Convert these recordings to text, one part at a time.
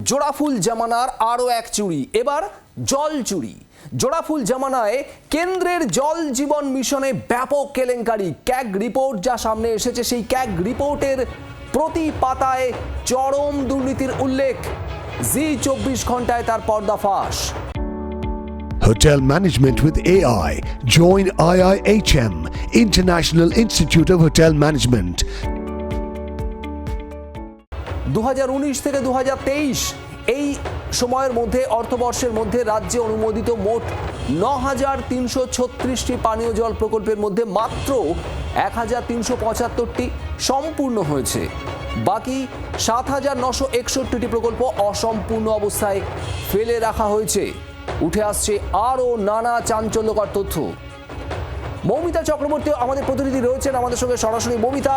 জোড়াফুল জামানার আরও এক চুরি, এবার জল চুরি। জোড়াফুল জামানায় কেন্দ্রের জল জীবন মিশনে ব্যাপক কেলেঙ্কারি। ক্যাগ রিপোর্ট যা সামনে এসেছে, সেই ক্যাগ রিপোর্টের প্রতি পাতায় চরম দুর্নীতির উল্লেখ। জি24 ঘন্টায় তার পর্দাফাশ। Hotel Management with AI. Join IIHM, International Institute of Hotel Management. 2019 থেকে 2023 এই সময়ের মধ্যে, অর্থবর্ষের মধ্যে রাজ্যে অনুমোদিত মোট 9,336টি পানীয় জল প্রকল্পের মধ্যে মাত্র 1,375টি সম্পূর্ণ হয়েছে। বাকি 7,961টি প্রকল্প অসম্পূর্ণ অবস্থায় ফেলে রাখা হয়েছে। উঠে আসছে আরও নানা চাঞ্চল্যকর তথ্য। মৌমিতা চক্রবর্তী আমাদের প্রতিনিধি রয়েছেন আমাদের সঙ্গে সরাসরি। মৌমিতা,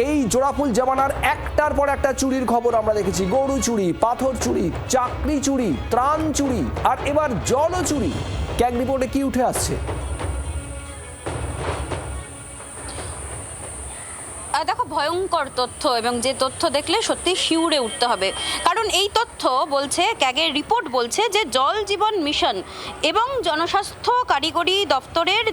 এই জোড়াফুল জামানার একটার পর একটা চুরির খবর আমরা দেখেছি। গরু চুরি, পাথর চুরি, চাকরি চুরি, ত্রাণ চুরি, আর এবার জলও চুরি। ক্যাগ রিপোর্টে কি উঠে আসছে? দেখো, ভয়ঙ্কর তথ্য, এবং যে তথ্য দেখলে সত্যি শিউরে উঠতে হবে। কারণ এই তথ্য বলছে, ক্যাগের রিপোর্ট বলছে যে জল জীবন মিশন এবং জনস্বাস্থ্য কারিগরি দপ্তরের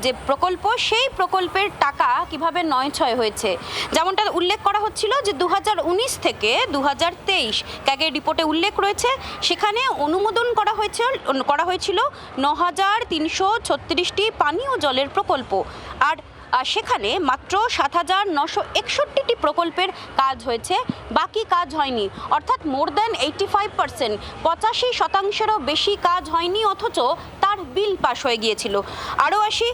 যে প্রকল্প, সেই প্রকল্পের টাকা কিভাবে নয়ছয় হয়েছে। যেমনটা উল্লেখ করা হচ্ছিল যে 2019 থেকে 2023 ক্যাগের রিপোর্টে উল্লেখ রয়েছে, সেখানে অনুমোদন করা হয়েছিল 9,336টি পানীয় জলের প্রকল্প। আর সেখানে মাত্র 7,961টি প্রকল্পের কাজ হয়েছে, বাকি কাজ হয়নি। অর্থাৎ মোর দ্যান 85%, 85%-রও বেশি কাজ হয়নি, অথচ তার বিল পাস হয়ে গিয়েছিল। আরও আসি,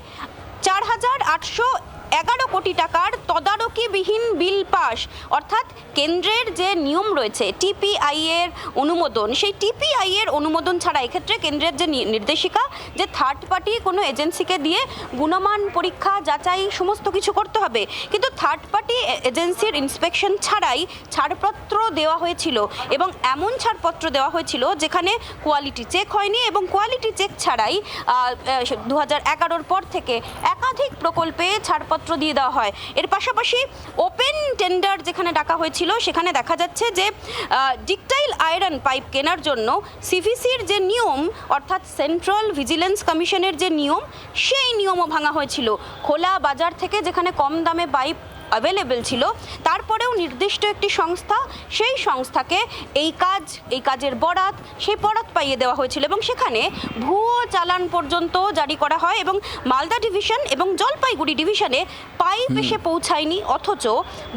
4,811 কোটি টাকার তদারকিবিহীন বিল পাস। অর্থাৎ কেন্দ্রের যে নিয়ম রয়েছে টিপিআই এর অনুমোদন, সেই টিপিআই এর অনুমোদন ছাড়া এক্ষেত্রে কেন্দ্রের যে নির্দেশিকা, যে থার্ড পার্টি কোনো এজেন্সিকে দিয়ে গুণমান পরীক্ষা যাচাই সমস্ত কিছু করতে হবে, কিন্তু থার্ড পার্টি এজেন্সির ইন্সপেকশন ছাড়াই ছাড়পত্র দেওয়া হয়েছিল। এবং এমন ছাড়পত্র দেওয়া হয়েছিল যেখানে কোয়ালিটি চেক হয়নি, এবং কোয়ালিটি চেক ছাড়াই 2011-র পর থেকে একাধিক প্রকল্পে ছাড়পত্র দিয়ে দেওয়া হয়। এর পাশাপাশি ওপেন টেন্ডার যেখানে ডাকা হয়েছিল, সেখানে দেখা যাচ্ছে যে ডিকটাইল আয়রন পাইপ কেনার জন্য সিভিসির যে নিয়ম, অর্থাৎ সেন্ট্রাল ভিজিলেন্স কমিশনের যে নিয়ম, সেই নিয়মও ভাঙা হয়েছিল। খোলা বাজার থেকে যেখানে কম দামে পাইপ অ্যাভেলেবেল ছিল, তারপরেও নির্দিষ্ট একটি সংস্থা, সেই সংস্থাকে এই কাজের বরাত, সেই বরাত পাইয়ে দেওয়া হয়েছিল, এবং সেখানে ভুয়ো চালান পর্যন্ত জারি করা হয়। এবং মালদা ডিভিশন এবং জলপাইগুড়ি ডিভিশনে পাইপ এসে পৌঁছায়নি, অথচ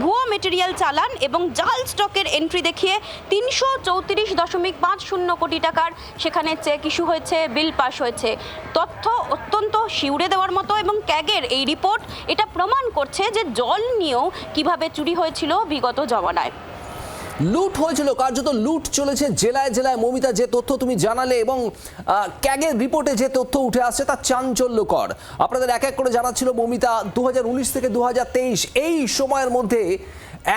ভুয়ো মেটেরিয়াল চালান এবং জাল স্টকের এন্ট্রি দেখিয়ে 334.50 কোটি টাকার সেখানে চেক ইস্যু হয়েছে, বিল পাস হয়েছে। তথ্য অত্যন্ত শিউরে দেওয়ার মতো, এবং ক্যাগের এই রিপোর্ট এটা প্রমাণ করছে যে জল নিয়েও কিভাবে চুরি হয়েছিল বিগত জমানায়। লুট হয়েছিল, কার্যত লুট চলেছে জেলায় জেলায়। মৌমিতা, যে তথ্য তুমি জানালে এবং ক্যাগের রিপোর্টে যে তথ্য উঠে আসছে তা চাঞ্চল্যকর। আপনাদের এক এক করে জানাচ্ছিল মৌমিতা, 2019 থেকে 2023 এই সময়ের মধ্যে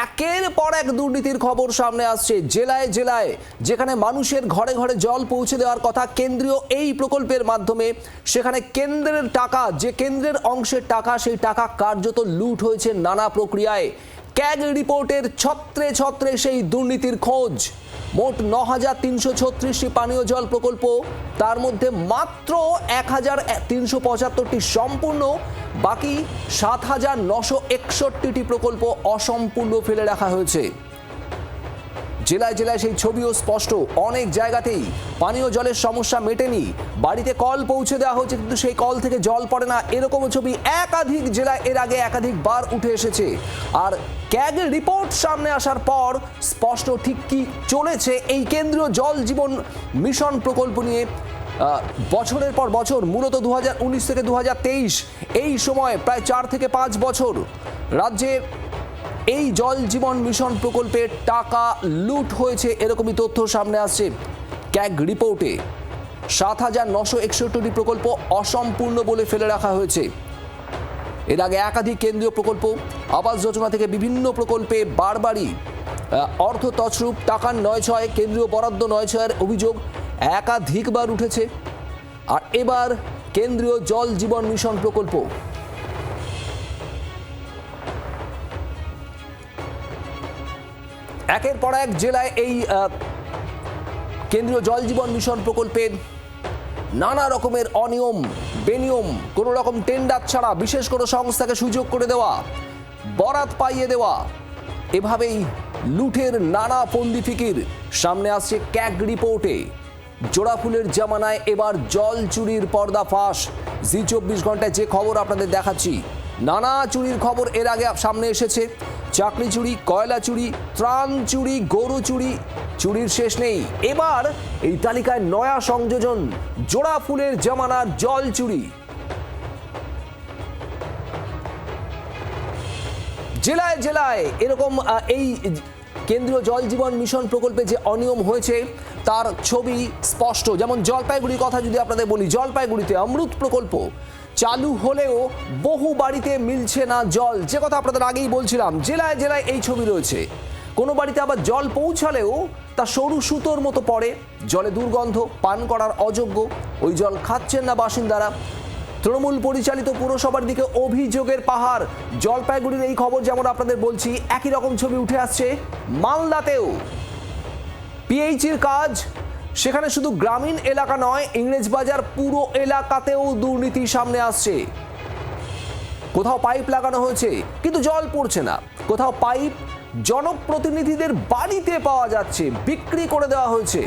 একের পর এক দুর্নীতির খবর সামনে আসছে জেলায় জেলায়। যেখানে মানুষের ঘরে ঘরে জল পৌঁছে দেওয়ার কথা কেন্দ্রীয় এই প্রকল্পের মাধ্যমে, সেখানে কেন্দ্রের টাকা, যে কেন্দ্রের অংশের টাকা, সেই টাকা কার্যত লুট হয়েছে নানা প্রক্রিয়ায়। ক্যাগ রিপোর্টের ছত্রে ছত্রে সেই দুর্নীতির খোঁজ। মোট 9,336টি পানীয় জল প্রকল্প, তার মধ্যে মাত্র 1,375টি সম্পূর্ণ, বাকি 7,961টি প্রকল্প অসম্পূর্ণ ফেলে রাখা হয়েছে। জেলায় জেলায় সেই ছবিও স্পষ্ট। অনেক জায়গাতেই পানীয় জলের সমস্যা মেটেনি, বাড়িতে কল পৌঁছে দেওয়া হয়েছে কিন্তু সেই কল থেকে জল পড়ে না, এরকমও ছবি একাধিক জেলায় এর আগে একাধিকবার উঠে এসেছে। আর ক্যাগ রিপোর্ট সামনে আসার পর স্পষ্ট ঠিক কি চলেছে এই কেন্দ্রীয় জল জীবন মিশন প্রকল্প নিয়ে। বছরের পর বছর, মূলত 2019 থেকে 2023 এই সময় প্রায় 4 থেকে 5 বছর রাজ্যের এই জল জীবন মিশন প্রকল্পের টাকা লুট হয়েছে, এরকমই তথ্য সামনে আসছে ক্যাগ রিপোর্টে। 7,961টি প্রকল্প অসম্পূর্ণ বলে ফেলে রাখা হয়েছে। এর আগে একাধিক কেন্দ্রীয় প্রকল্প, আবাস যোজনা থেকে বিভিন্ন প্রকল্পে বারবারই অর্থ তছরূপ, টাকার নয়ছয়, কেন্দ্রীয় বরাদ্দ নয়ছয়ের অভিযোগ একাধিকবার উঠেছে। আর এবার কেন্দ্রীয় জল জীবন মিশন প্রকল্প। একের পর এক জেলায় এই কেন্দ্রীয় জল জীবন মিশন প্রকল্পের নানা রকমের অনিয়ম বেনিয়ম, কোনো রকম টেন্ডার ছাড়া বিশেষ কোনো সংস্থাকে সুযোগ করে দেওয়া, বরাত পাইয়ে দেওয়া, এভাবেই লুঠের নানা ফন্দি ফিকির সামনে আসছে ক্যাগ রিপোর্টে। জোড়াফুলের জামানায় এবার জল চুরির পর্দাফাঁস। জি24 ঘন্টায় যে খবর আপনাদের দেখাচ্ছি, নানা চুরির খবর এর আগে সামনে এসেছে। চাকরি চুরি, কয়লা চুরি, ত্রাণ চুরি, গরু চুরি, চুরির শেষ নেই। এবার এই তালিকায় নয়া সংযোজন, জোড়াফুলের জামানার জল চুরি। জেলায় জেলায় এরকম এই কেন্দ্রীয় জল জীবন মিশন প্রকল্পে যে অনিয়ম হয়েছে তার ছবি স্পষ্ট। যেমন জলপাইগুড়ির কথা যদি আপনাদের বলি, জলপাইগুড়িতে অমৃত প্রকল্প চালু হলেও বহু বাড়িতে মিলছে না জল, যে কথা আপনাদের আগেই বলছিলাম। জেলায় জেলায় এই ছবি রয়েছে। কোনো বাড়িতে আবার জল পৌঁছালেও তা সরু সুতোর মতো পড়ে, জলে দুর্গন্ধ, পান করার অযোগ্য, ওই জল খাচ্ছেন না বাসিন্দারা। তৃণমূল পরিচালিত পুরসভার দিকে অভিযোগের পাহাড়। জলপাইগুড়ির এই খবর যেমন আপনাদের বলছি, একই রকম ছবি উঠে আসছে মালদাতেও। পিএইচির কাজ, সেখানে শুধু গ্রামীণ এলাকা নয়, ইংরেজবাজার পুরো এলাকাতেও দুর্নীতি সামনে আসছে। কোথাও পাইপ লাগানো হয়েছে কিন্তু জল পড়ছে না, কোথাও পাইপ জনপ্রতিনিধিদের বাড়িতে পাওয়া যাচ্ছে, বিক্রি করে দেওয়া হয়েছে।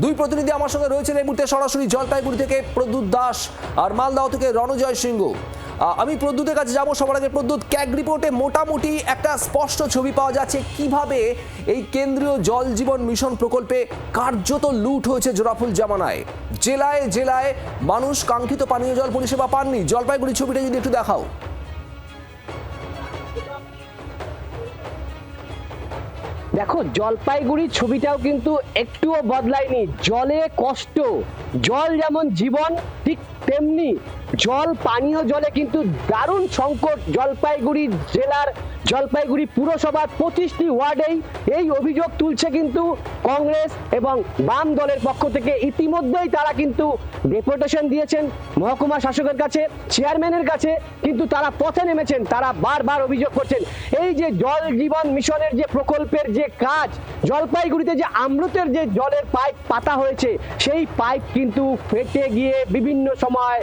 দুই প্রতিনিধি আমার সঙ্গে রয়েছেন এই মুহূর্তে সরাসরি জলপাইগুড়ি থেকে, প্রদ্যুৎ দাস, আর মালদহ থেকে রণজয় সিংহ। আমি প্রদ্যুতের কাছে যাবো সবার আগে। প্রদ্যুৎ, ক্যাগ রিপোর্টে মোটামুটি একটা স্পষ্ট ছবি পাওয়া যাচ্ছে কিভাবে এই কেন্দ্রীয় জল জীবন মিশন প্রকল্পে কার্যত লুট হয়েছে জোড়াফুল জামানায়। জেলায় জেলায় মানুষ কাঙ্ক্ষিত পানীয় জল পরিষেবা পাননি। জলপাইগুড়ির ছবিটা যদি একটু দেখাও। দেখো, জলপাইগুড়ির ছবিটাও কিন্তু একটুও বদলায়নি। জলে কষ্ট, জল যেমন জীবন ঠিক তেমনি জল, পানীয় জলে কিন্তু দারুণ সংকট। জলপাইগুড়ি জেলার জলপাইগুড়ি পুরসভার 25টি ওয়ার্ডেই এই অভিযোগ তুলছে কিন্তু কংগ্রেস এবং বাম দলের পক্ষ থেকে। ইতিমধ্যেই তারা কিন্তু ডেপুটেশন দিয়েছেন মহকুমা শাসকের কাছে, চেয়ারম্যানের কাছে, কিন্তু তারা পথে নেমেছেন। তারা বারবার অভিযোগ করছেন এই যে জল জীবন মিশনের যে প্রকল্পের যে কাজ, জলপাইগুড়িতে যে অমৃতের যে জলের পাইপ পাতা হয়েছে, সেই পাইপ কিন্তু ফেটে গিয়ে বিভিন্ন সময়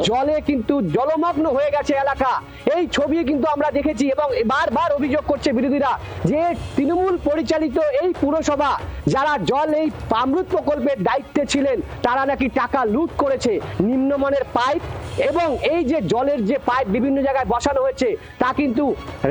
জলে কিন্তু জলমগ্ন হয়ে গেছে এলাকা। এই ছবি কিন্তু আমরা দেখেছি এবং বারবার অভিযোগ করছে বিরোধীরা যে তৃণমূল পরিচালিত এই পুরসভা, যারা জল এই অমৃত প্রকল্পের দায়িত্বে ছিলেন, তারা নাকি টাকা লুট করেছে। নিম্নমানের পাইপ এবং এই যে জলের যে পাইপ বিভিন্ন জায়গায় বসানো হয়েছে, তা কিন্তু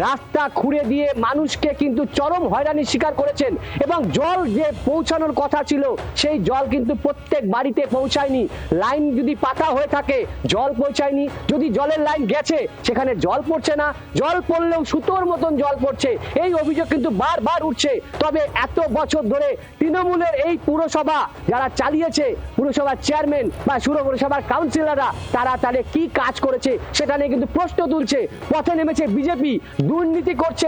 রাস্তা খুঁড়ে দিয়ে মানুষকে কিন্তু চরম হয়রানির শিকার করেছেন। এবং জল যে পৌঁছানোর কথা ছিল, সেই জল কিন্তু প্রত্যেক বাড়িতে পৌঁছায়নি। লাইন যদি পাতা হয়ে থাকে, জল পৌঁছায়নি। যদি জলের লাইন গেছে, সেখানে জল পড়ছে না, জল পড়লেও সুতোর মতন জল পড়ছে। এই অভিযোগ কিন্তু বারবার উঠছে। তবে এত বছর ধরে তৃণমূলের এই পুরসভা যারা চালিয়েছে, পুরসভার চেয়ারম্যান বা পুরসভার কাউন্সিলররা, তারা তাদের কি কাজ করেছে সেটা নিয়ে কিন্তু প্রশ্ন তুলছে। পথে নেমেছে বিজেপি, দুর্নীতি করছে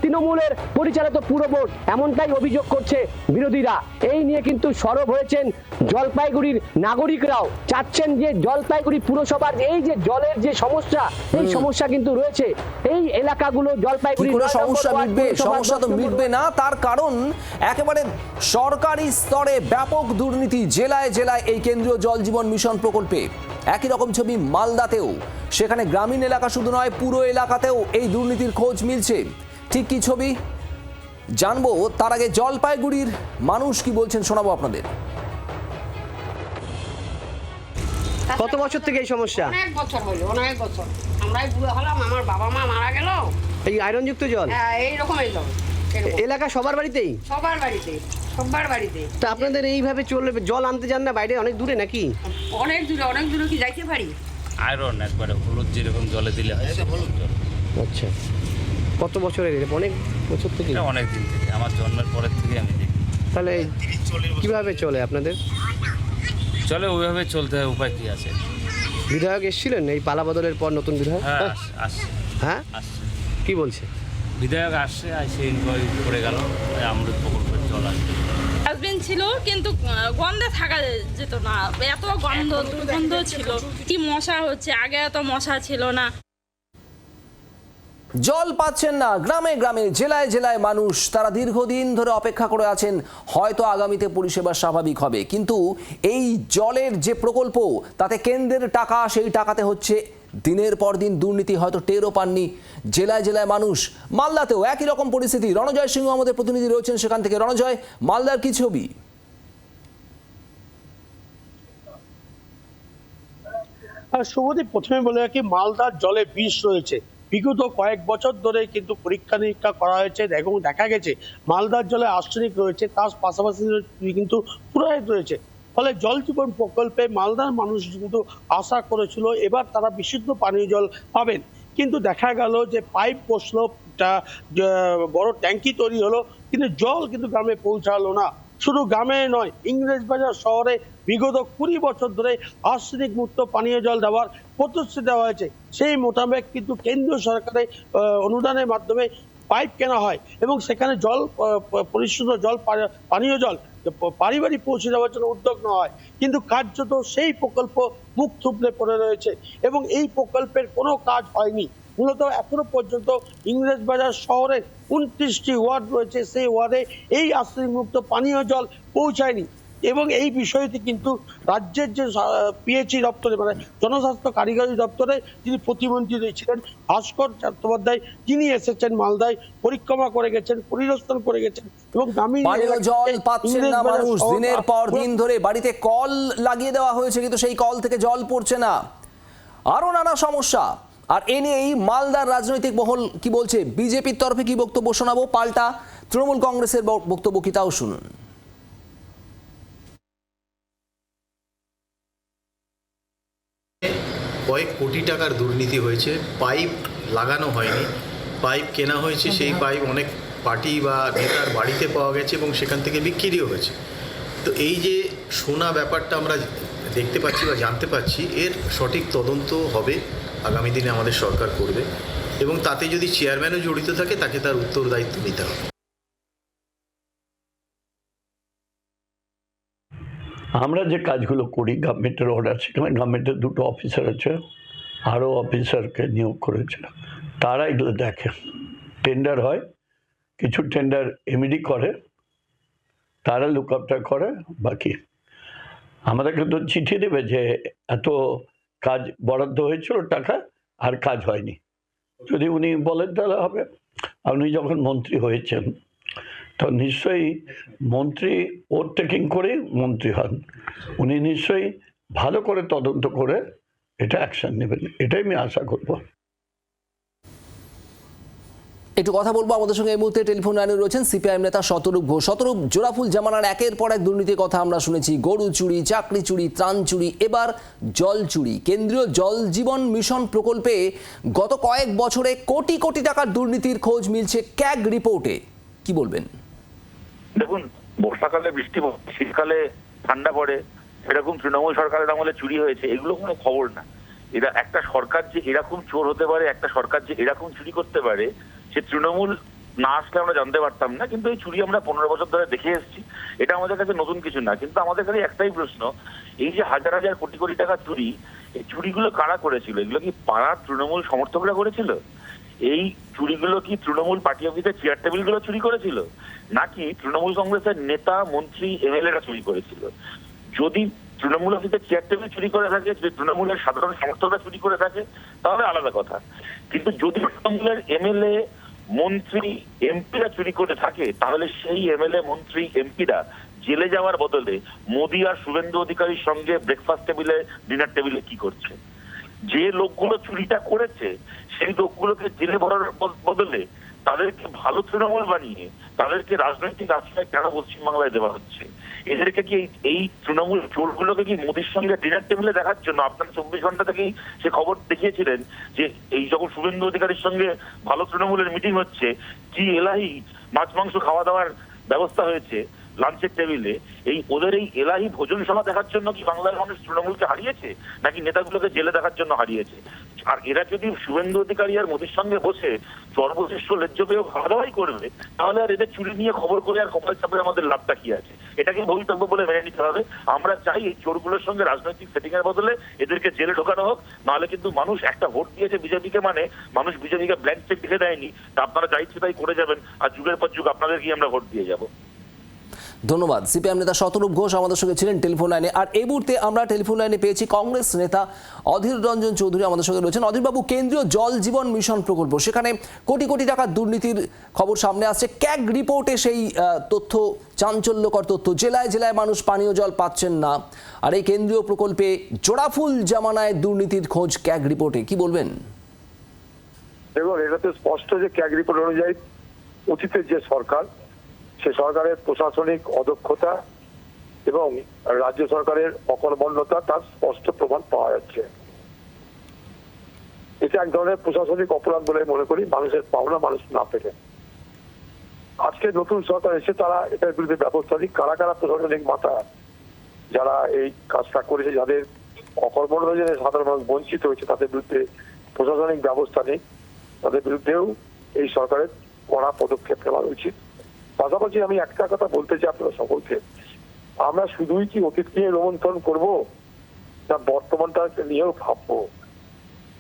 তৃণমূলের পরিচালিত পুর বোর্ড, এমনটাই অভিযোগ করছে বিরোধীরা। এই নিয়ে কিন্তু সরব হয়েছেন জলপাইগুড়ির নাগরিকরাও। চাচ্ছেন যে জলপাইগুড়ি পুরসভার এই যে জলের যে সমস্যা, এই সমস্যা কিন্তু রয়েছে এই এলাকাগুলো। জলপাইগুড়ি সমস্যা তো মিটবে না, তার কারণ একেবারে সরকারি স্তরে ব্যাপক দুর্নীতি জেলায় জেলায় এই কেন্দ্রীয় জল জীবন মিশন প্রকল্পে। একই রকম ছবি মালদাতেও, সেখানে গ্রামীণ এলাকা শুধু নয়, পুরো এলাকাতেও এই দুর্নীতির খোঁজ মিলছে। ঠিক কি ছবি জানবো, তার আগে জলপাইগুড়ির মানুষ কি বলছেন শোনাবো আপনাদের। কত বছর থেকে এই সমস্যা? অনেক বছর হলো, অনেক বছর। আমরাই বুড়ো হলাম, আমার বাবা মা মারা গেল। এই আয়রনযুক্ত জল এইরকম জল এলাকা সবার বাড়িতেই, সবার বাড়িতে, সবার বাড়িতে। তো আপনাদের এইভাবে চলবে? জল আনতে যান না বাইরে, অনেক দূরে নাকি? অনেক দূরে, অনেক দূরে কি যাইতে পারি? আয়রন একবারে হলুদ যেরকম জলে দিলে হয়, হলুদ জল। আচ্ছা, কত বছরের? অনেক বছর থেকে? অনেক দিন থেকে, আমার জন্মের পরের থেকে আমি দেখি। তাহলে কিভাবে চলে আপনাদের? চলে ওইভাবে চলতে হয়, উপায় কি আছে? বিধায়ক এসেছিলেন এই পালা বদলের পর, নতুন বিধায়ক? হ্যাঁ আসছে, হ্যাঁ আসছে। কি বলছে? বিধায়ক আসছে, এসে ইনকোয়ারি করে গেল, অমৃত প্রকল্পের জল আসবে। ডাস্টবিন ছিল কিন্তু গন্ধে থাকা যেত না, এত গন্ধ, দুর্গন্ধ ছিল। কি মশা হচ্ছে, আগে এত মশা ছিল না। জল পাচ্ছেন না, গ্রামে গ্রামে জেলায় জেলায় মানুষ তারা দীর্ঘদিন ধরে অপেক্ষা করে আছেন, হয়তো আগামীতে পরিষেবা স্বাভাবিক হবে, কিন্তু এই জলের যে প্রকল্প তাতে কেন্দ্রের টাকা, সেই টাকাতে হচ্ছে দিনের পর দিন দুর্নীতি, হয়তো টেরও পাননি জেলায় জেলায় মানুষ। মালদাতেও একই রকম পরিস্থিতি। রণজয় সিংহ আমাদের প্রতিনিধি রয়েছেন সেখান থেকে। রণজয়, মালদার কি ছবি? শুভদীপ, প্রথমে বলে রাখি, মালদার জলে বিষ রয়েছে। বিগত কয়েক বছর ধরে কিন্তু পরীক্ষা নিরীক্ষা করা হয়েছে এবং দেখা গেছে মালদার জলে আর্সেনিক রয়েছে, তার পাশাপাশি কিন্তু ফ্লোরাইড রয়েছে। ফলে জল জীবন প্রকল্পে মালদার মানুষ কিন্তু আশা করেছিল এবার তারা বিশুদ্ধ পানীয় জল পাবেন, কিন্তু দেখা গেল যে পাইপ বসলো, বড় ট্যাঙ্কি তৈরি হলো, কিন্তু জল কিন্তু গ্রামে পৌঁছালো না। শুধু গ্রামে নয়, ইংরেজবাজার শহরে বিগত 20 বছর ধরে আর্সেনিক মুক্ত পানীয় জল দেওয়ার প্রতিশ্রুতি দেওয়া হয়েছে। সেই মোতাবেক কিন্তু কেন্দ্রীয় সরকারের অনুদানের মাধ্যমে পাইপ কেনা হয় এবং সেখানে জল পরিশুদ্ধ জল, পানীয় জল পারিবারিক পৌঁছে দেওয়ার জন্য উদ্যোগ নেওয়া হয়, কিন্তু কার্যত সেই প্রকল্প মুখ থুবড়ে পড়ে রয়েছে এবং এই প্রকল্পের কোনো কাজ হয়নি। মূলত এখনো পর্যন্ত ইংরেজবাজার শহরে 29টি ওয়ার্ড রয়েছে, সেই ওয়ার্ডে এই আর্সেনিক মুক্ত পানীয় জল পৌঁছায়নি এবং এই বিষয়টি কিন্তু রাজ্যের যে পিএইচই দপ্তরে, মানে জনস্বাস্থ্য কারিগরি দপ্তরে যিনি প্রতিমন্ত্রী ছিলেন ভাস্কর চট্টোপাধ্যায়, তিনি এসেছেন মালদায়, পরিক্রমা করে গেছেন, পরিদর্শন করে গেছেন এবং গ্রামীণ পানীয় জল পাচ্ছেন না মানুষ। দিনের পর দিন ধরে বাড়িতে কল লাগিয়ে দেওয়া হয়েছে, কিন্তু সেই কল থেকে জল পড়ছে না। আরো নানা সমস্যা। আর এ নিয়েই মালদার রাজনৈতিক মহল কি বলছে, বিজেপির তরফে কি বক্তব্য শোনাবো, পাল্টা তৃণমূল কংগ্রেসের বক্তব্য কি, তাও শুনুন। কয়েক কোটি টাকার দুর্নীতি হয়েছে, পাইপ লাগানো হয়নি, পাইপ কেনা হয়েছে, সেই পাইপ অনেক পার্টি বা নেতার বাড়িতে পাওয়া গেছে এবং সেখান থেকে বিক্রিও হয়েছে। তো এই যে সোনা ব্যাপারটা আমরা দেখতে পাচ্ছি বা জানতে পাচ্ছি, এর সঠিক তদন্ত হবে, আগামী দিনে আমাদের সরকার করবে এবং তাতে যদি চেয়ারম্যানও জড়িত থাকে তাকে তার উত্তরদায়িত্ব নিতে হবে। আমরা যে কাজগুলো করি গভর্নমেন্টের অর্ডার, সেখানে গভর্নমেন্টের 2টো অফিসার আছে, আরও অফিসারকে নিয়োগ করেছে, তারা এগুলো দেখে। টেন্ডার হয়, কিছু টেন্ডার এমইডি করে, তারা লুকআপটা করে, বাকি আমাদেরকে তো চিঠি দেবে যে এত কাজ বরাদ্দ হয়েছিল টাকা আর কাজ হয়নি, যদি উনি বলেন তাহলে হবে। উনি যখন মন্ত্রী হয়েছেন তো নিশ্চয়ই মন্ত্রী ওভারটেকিং করে মন্ত্রী হন, উনি নিশ্চয়ই ভালো করে তদন্ত করে এটা অ্যাকশন নেবেন, এটাই আমি আশা করব। একটু কথা বলবো, আমাদের সঙ্গে এই মুহূর্তে টেলিফোন লাইনে রয়েছেন সিপিআইএম নেতা শতরূপ ঘোষ। শতরূপ, জোড়াফুল জামানার একের পর এক দুর্নীতির কথা আমরা শুনেছি, গরু চুরি, চাকরি চুরি, ত্রাণ চুরি, এবার জল চুরি। কেন্দ্রীয় জল জীবন মিশন প্রকল্পে গত কয়েক বছরে কোটি কোটি টাকার দুর্নীতির খোঁজ মিলছে ক্যাগ রিপোর্টে, কি বলবেন? দেখুন, বর্ষাকালে বৃষ্টি পড়ে, শীতকালে ঠান্ডা পড়ে, এরকম তৃণমূল সরকারের আমলে চুরি হয়েছে, এগুলো কোনো খবর না। এরা একটা সরকার যে এরকম চোর হতে পারে, একটা সরকার যে এরকম চুরি করতে পারে, সে তৃণমূল না আসলে আমরা জানতে পারতাম না। কিন্তু এই চুরি আমরা 15 বছর ধরে দেখে এসেছি, এটা আমাদের কাছে নতুন কিছু না। কিন্তু আমাদের কাছে একটাই প্রশ্ন, এই যে হাজার হাজার কোটি কোটি টাকা চুরি, এই চুরিগুলো কারা করেছিল? এগুলো কি পাড়ার তৃণমূল সমর্থকরা করেছিল? এই চুরিগুলো কি তৃণমূল পার্টি অফিসের চেয়ার টেবিল গুলো চুরি করেছিল, নাকি তৃণমূল কংগ্রেসের নেতা, মন্ত্রী, এমএলএরা চুরি করেছিল? যদি তৃণমূল অফিসের চেয়ার টেবিল চুরি করে থাকে, যদি তৃণমূলের সাধারণ সমর্থকরা চুরি করে থাকে, তাহলে আলাদা কথা। কিন্তু যদি তৃণমূলের এমএলএ, মন্ত্রী, এমপিরা চুরি করে থাকে, তাহলে সেই এমএলএ, মন্ত্রী, এমপিরা জেলে যাওয়ার বদলে মোদী আর শুভেন্দু অধিকারীর সঙ্গে ব্রেকফাস্ট টেবিলে, ডিনার টেবিলে কি করছে? যে লোকগুলো চুরিটা করেছে সেই লোকগুলোকে জেলে ভরার বদলে তাদেরকে ভালো তৃণমূল বানিয়ে তাদেরকে রাজনৈতিক আশ্রয় কেন পশ্চিমবাংলায় দেওয়া হচ্ছে? এদেরকে কি, এই তৃণমূল চোরগুলোকে কি মোদীর সঙ্গে ডিনার টেবিলে দেখার জন্য? আপনারা 24 ঘন্টা থেকেই সে খবর দেখিয়েছিলেন যে এই যখন শুভেন্দু অধিকারীর সঙ্গে ভালো তৃণমূলের মিটিং হচ্ছে, কি এলাহি মাছ মাংস খাওয়া দাওয়ার ব্যবস্থা হয়েছে, লাঞ্চের টেবিলে এই ওদের এই এলাহি ভোজন সভা দেখার জন্য কি বাংলার মানুষ তৃণমূলকে হারিয়েছে, নাকি নেতাগুলোকে জেলে দেখার জন্য হারিয়েছে? আর এরা যদি শুভেন্দু অধিকারী আর মোদীর সঙ্গে বসে সর্বশ্রেষ্ঠ লেজ্জ পেয়েও খাওয়া দাওয়াই করবে, তাহলে আর এদের চুরি নিয়ে খবর করে আর কপাল চাপে আমাদের লাভটা কি আছে? এটাকে ভবিতব্য বলে মেনে নিতে হবে। আমরা চাই এই চোরগুলোর সঙ্গে রাজনৈতিক সেটিং এর বদলে এদেরকে জেলে ঢোকানো হোক, নাহলে কিন্তু মানুষ একটা ভোট দিয়েছে বিজেপিকে, মানে মানুষ বিজেপিকে ব্ল্যাঙ্ক চেক লিখে দেয়নি, তা আপনারা যা ইচ্ছে তাই করে যাবেন আর যুগের পর যুগ আপনাদের কি আমরা ভোট দিয়ে যাব। ধন্যবাদ। সিপিএম নেতা শতরূপ ঘোষ আমাদের সঙ্গে ছিলেন টেলিফোন লাইনে। আর এই মুহূর্তে আমরা টেলিফোন লাইনে পেয়েছি কংগ্রেস নেতা অধীর রঞ্জন চৌধুরী আমাদের সঙ্গে রয়েছেন। অধীরবাবু, কেন্দ্রীয় জল জীবন মিশন প্রকল্প, সেখানে কোটি কোটি টাকার দুর্নীতির খবর সামনে আসছে। ক্যাগ রিপোর্টে সেই তথ্য, চাঞ্চল্যকর তথ্য, জেলায় জেলায় মানুষ পানীয় জল পাচ্ছেন না। আর এই কেন্দ্রীয় প্রকল্পে জোড়াফুল জামানায় দুর্নীতির খোঁজ ক্যাগ রিপোর্টে, কি বলবেন? দেখুন, এটা তো স্পষ্ট যে ক্যাগ রিপোর্ট অনুযায়ী অতীতের যে সরকার, সে সরকারের প্রশাসনিক অদক্ষতা এবং রাজ্য সরকারের অকর্মণ্যতা তার স্পষ্ট প্রমাণ পাওয়া যাচ্ছে। এটা এক ধরনের প্রশাসনিক অপরাধ বলে মনে করি, মানুষের পাওনা মানুষ না পেলে। আজকে নতুন সরকার এসে তারা এটার বিরুদ্ধে ব্যবস্থা নিক। কারা কারা প্রশাসনিক মাথা যারা এই কাজটা করেছে, যাদের অকর্মণ্য জন্য সাধারণ মানুষ বঞ্চিত হয়েছে, তাদের বিরুদ্ধে প্রশাসনিক ব্যবস্থা নেই, তাদের বিরুদ্ধেও এই সরকারের কড়া পদক্ষেপ নেওয়া উচিত। পাশাপাশি আমি একটা কথা বলতে চাই আপনারা সকলকে, আমরা শুধুই কি অতীত নিয়ে রোমন্থন করবো, না বর্তমানটা নিয়েও ভাববো,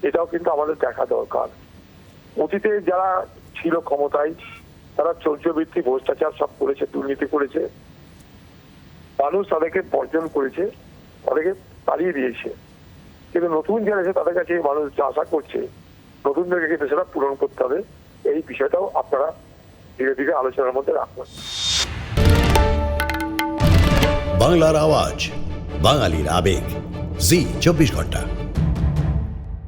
এটাও কিন্তু আমাদের দেখা দরকার। অতীতে যারা ছিল ক্ষমতায়, তারা চৌর্যবৃত্তি, ভ্রষ্টাচার সব করেছে, দুর্নীতি করেছে, মানুষ তাদেরকে বর্জন করেছে, তাদেরকে তাড়িয়ে দিয়েছে। কিন্তু নতুন যারা আছে তাদের কাছে মানুষ যা আশা করছে, নতুনদেরকে কিন্তু সেটা পূরণ করতে হবে। এই বিষয়টাও আপনারা ধীরে ধীরে আলোচনার মধ্যে রাখবেন। বাংলার আওয়াজ, বাঙালির আবেগ, জি 24 ঘন্টা।